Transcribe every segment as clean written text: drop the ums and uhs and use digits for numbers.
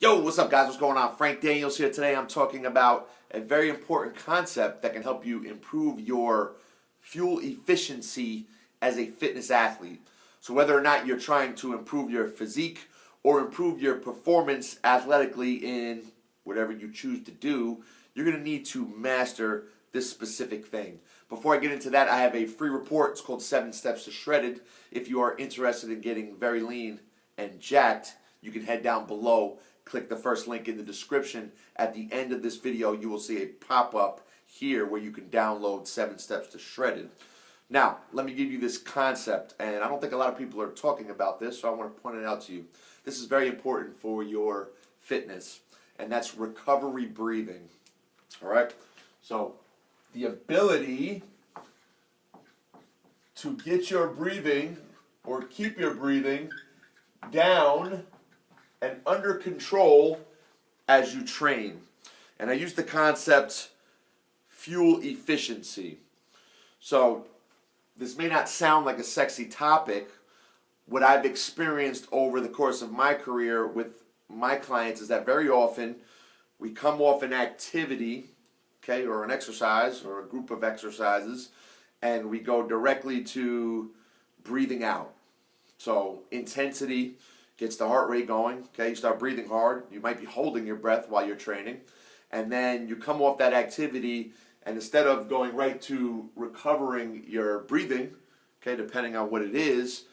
Yo, what's up, guys? What's going on? Frank Daniels here. Today I'm talking about a very important concept that can help you improve your fuel efficiency as a fitness athlete. So whether or not you're trying to improve your physique or improve your performance athletically in whatever you choose to do, you're going to need to master this specific thing. Before I get into that, I have a free report. It's called 7 Steps to Shredded. If you are interested in getting very lean and jacked, you can head down below. Click the first link in the description. At the end of this video, you will see a pop-up here where you can download 7 Steps to Shredded. Now, let me give you this concept, and I don't think a lot of people are talking about this, so I want to point it out to you. This is very important for your fitness, and that's recovery breathing. All right? So, the ability to get your breathing or keep your breathing down and under control as you train. And I use the concept fuel efficiency. So this may not sound like a sexy topic. What I've experienced over the course of my career with my clients is that very often we come off an activity, okay, or an exercise or a group of exercises, and we go directly to breathing out. So intensity gets the heart rate going, okay? You start breathing hard. You might be holding your breath while you're training. And then you come off that activity, and instead of going right to recovering your breathing, okay, depending on what it is,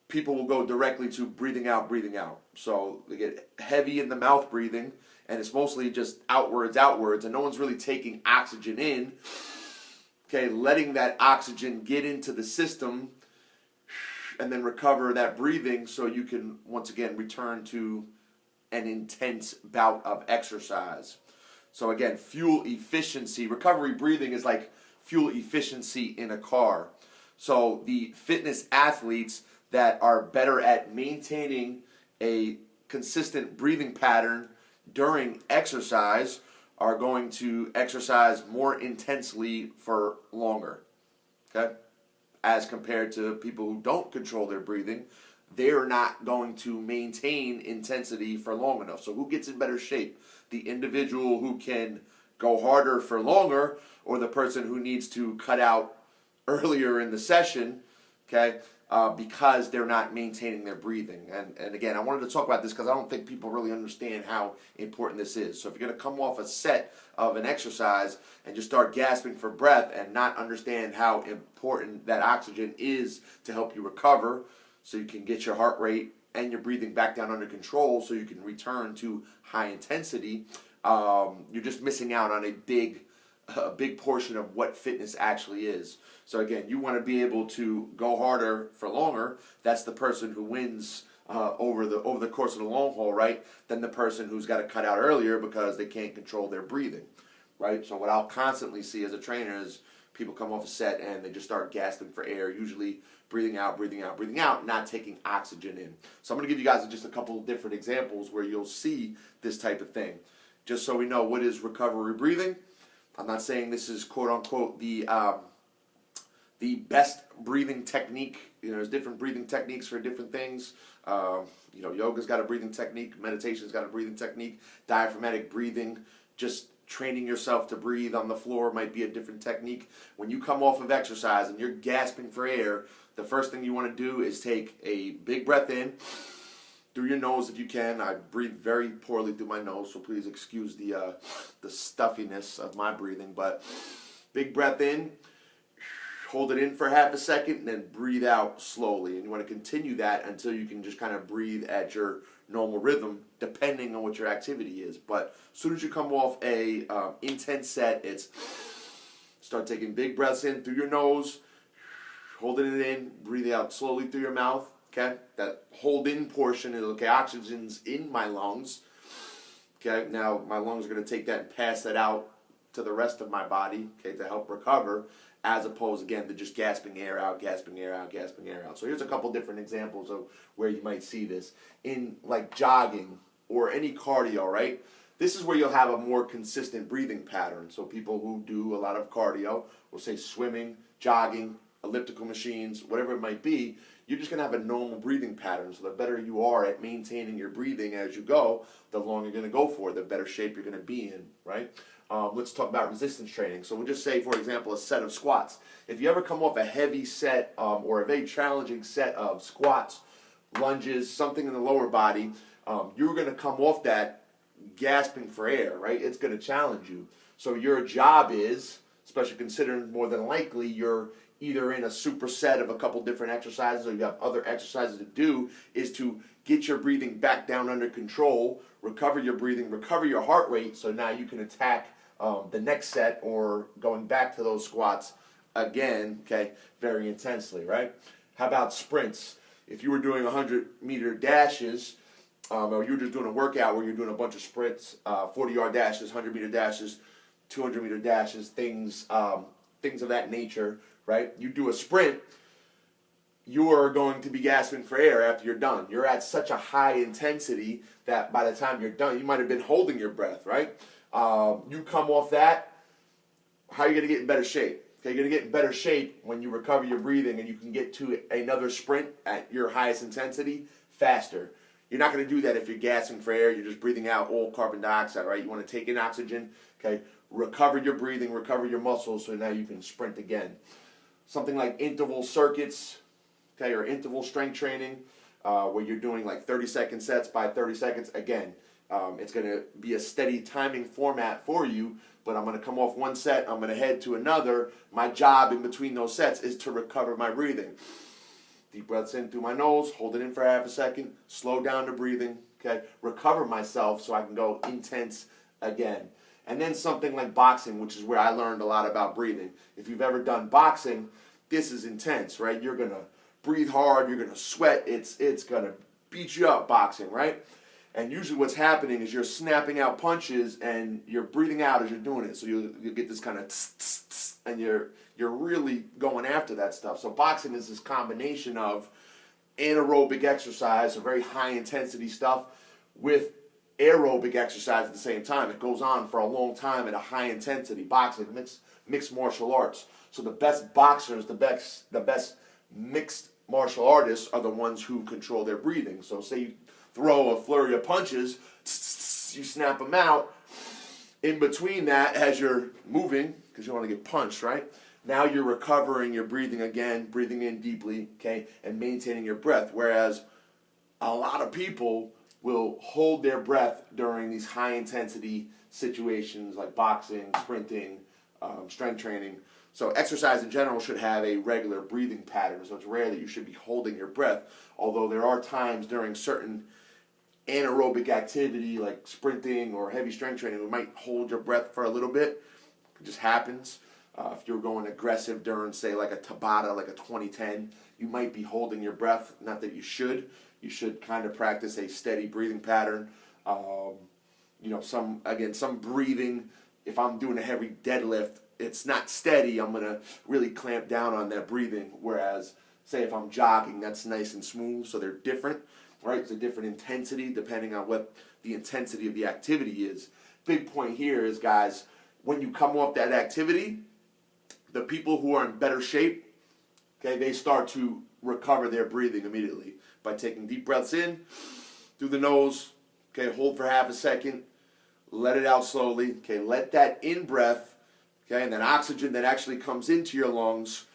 people will go directly to breathing out, breathing out. So they get heavy in the mouth breathing, and it's mostly just outwards, and no one's really taking oxygen in, okay, letting that oxygen get into the system and then recover that breathing so you can, once again, return to an intense bout of exercise. So again, fuel efficiency. Recovery breathing is like fuel efficiency in a car. So the fitness athletes that are better at maintaining a consistent breathing pattern during exercise are going to exercise more intensely for longer. Okay? As compared to people who don't control their breathing, they're not going to maintain intensity for long enough. So who gets in better shape? The individual who can go harder for longer, or the person who needs to cut out earlier in the session, okay, because they're not maintaining their breathing. And again, I wanted to talk about this because I don't think people really understand how important this is. So if you're going to come off a set of an exercise and just start gasping for breath and not understand how important that oxygen is to help you recover so you can get your heart rate and your breathing back down under control so you can return to high intensity, you're just missing out on a big portion of what fitness actually is. So again, you want to be able to go harder for longer. That's the person who wins over the course of the long haul, right? Than the person who's got to cut out earlier because they can't control their breathing, right? So what I'll constantly see as a trainer is people come off a set and they just start gasping for air, usually breathing out, not taking oxygen in. So I'm going to give you guys just a couple of different examples where you'll see this type of thing. Just so we know what is recovery breathing. I'm not saying this is quote-unquote the best breathing technique. You know, there's different breathing techniques for different things. Yoga's got a breathing technique. Meditation's got a breathing technique. Diaphragmatic breathing, just training yourself to breathe on the floor might be a different technique. When you come off of exercise and you're gasping for air, the first thing you want to do is take a big breath in through your nose if you can. I breathe very poorly through my nose, so please excuse the stuffiness of my breathing. But big breath in, hold it in for half a second, and then breathe out slowly. And you want to continue that until you can just kind of breathe at your normal rhythm, depending on what your activity is. But as soon as you come off a intense set, it's start taking big breaths in through your nose, holding it in, breathing out slowly through your mouth. Okay, that hold in portion is, okay, oxygen's in my lungs. Okay, now my lungs are going to take that and pass that out to the rest of my body, okay, to help recover, as opposed, again, to just gasping air out, gasping air out, gasping air out. So here's a couple different examples of where you might see this. In, like, jogging or any cardio, right? This is where you'll have a more consistent breathing pattern. So people who do a lot of cardio, will say swimming, jogging, elliptical machines, whatever it might be, you're just going to have a normal breathing pattern. So the better you are at maintaining your breathing as you go, the longer you're going to go for, the better shape you're going to be in, right? Let's talk about resistance training. So we'll just say, for example, a set of squats. If you ever come off a heavy set or a very challenging set of squats, lunges, something in the lower body, you're going to come off that gasping for air, right? It's going to challenge you. So your job is, especially considering more than likely you're either in a superset of a couple different exercises or you have other exercises to do, is to get your breathing back down under control, recover your breathing, recover your heart rate, so now you can attack the next set or going back to those squats again, okay, very intensely, right? How about sprints? If you were doing 100-meter dashes, or you were just doing a workout where you're doing a bunch of sprints, 40-yard dashes, 100-meter dashes, 200-meter dashes, things of that nature, right? You do a sprint, you are going to be gasping for air after you're done. You're at such a high intensity that by the time you're done, you might have been holding your breath, right? You come off that, how are you going to get in better shape? Okay, you're going to get in better shape when you recover your breathing and you can get to another sprint at your highest intensity faster. You're not going to do that if you're gasping for air. You're just breathing out all carbon dioxide, right? You want to take in oxygen, okay? Recover your breathing, recover your muscles so now you can sprint again. Something like interval circuits, okay, or interval strength training, where you're doing like 30-second sets by 30 seconds. Again, it's going to be a steady timing format for you, but I'm going to come off one set, I'm going to head to another. My job in between those sets is to recover my breathing. Deep breaths in through my nose, hold it in for half a second, slow down the breathing, okay, recover myself so I can go intense again. And then something like boxing, which is where I learned a lot about breathing. If you've ever done boxing, this is intense, right? You're going to breathe hard, you're going to sweat, it's going to beat you up, boxing, right? And usually what's happening is you're snapping out punches and you're breathing out as you're doing it. So you get this kind of tss, tss, tss, and you're really going after that stuff. So boxing is this combination of anaerobic exercise, so very high intensity stuff, with aerobic exercise at the same time. It goes on for a long time at a high intensity. Boxing, mixed martial arts. So the best boxers, the best mixed martial artists are the ones who control their breathing. So say you throw a flurry of punches, you snap them out. In between that, as you're moving, because you want to get punched, right? Now you're recovering your breathing again, breathing in deeply, okay, and maintaining your breath. Whereas a lot of people will hold their breath during these high intensity situations like boxing, sprinting, strength training. So exercise in general should have a regular breathing pattern. So it's rare that you should be holding your breath, although there are times during certain anaerobic activity like sprinting or heavy strength training, we might hold your breath for a little bit. It just happens. If you're going aggressive during, say, like a Tabata, like a 2010, you might be holding your breath. Not that you should. You should kind of practice a steady breathing pattern. Some breathing. If I'm doing a heavy deadlift, it's not steady. I'm going to really clamp down on that breathing. Whereas, say, if I'm jogging, that's nice and smooth. So they're different, right? It's a different intensity depending on what the intensity of the activity is. Big point here is, guys, when you come off that activity, the people who are in better shape, okay, they start to recover their breathing immediately by taking deep breaths in through the nose, okay, hold for half a second, let it out slowly, okay, let that in breath, okay, and that oxygen that actually comes into your lungs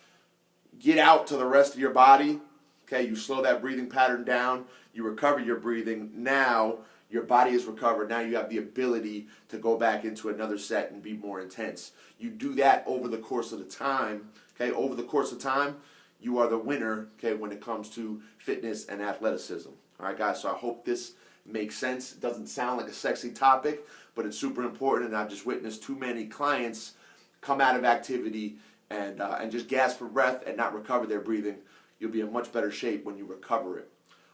get out to the rest of your body, okay, you slow that breathing pattern down, you recover your breathing, now your body is recovered, now you have the ability to go back into another set and be more intense. You do that over the course of the time, okay, over the course of time, you are the winner, okay, when it comes to fitness and athleticism. All right, guys, so I hope this makes sense. It doesn't sound like a sexy topic, but it's super important, and I've just witnessed too many clients come out of activity and just gasp for breath and not recover their breathing. You'll be in much better shape when you recover it.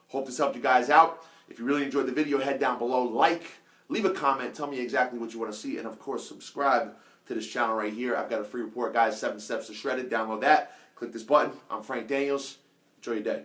Hope this helped you guys out. If you really enjoyed the video, head down below, leave a comment, tell me exactly what you want to see, and of course, subscribe to this channel right here. I've got a free report, guys, 7 Steps to Shred It. Download that. Click this button. I'm Frank Daniels. Enjoy your day.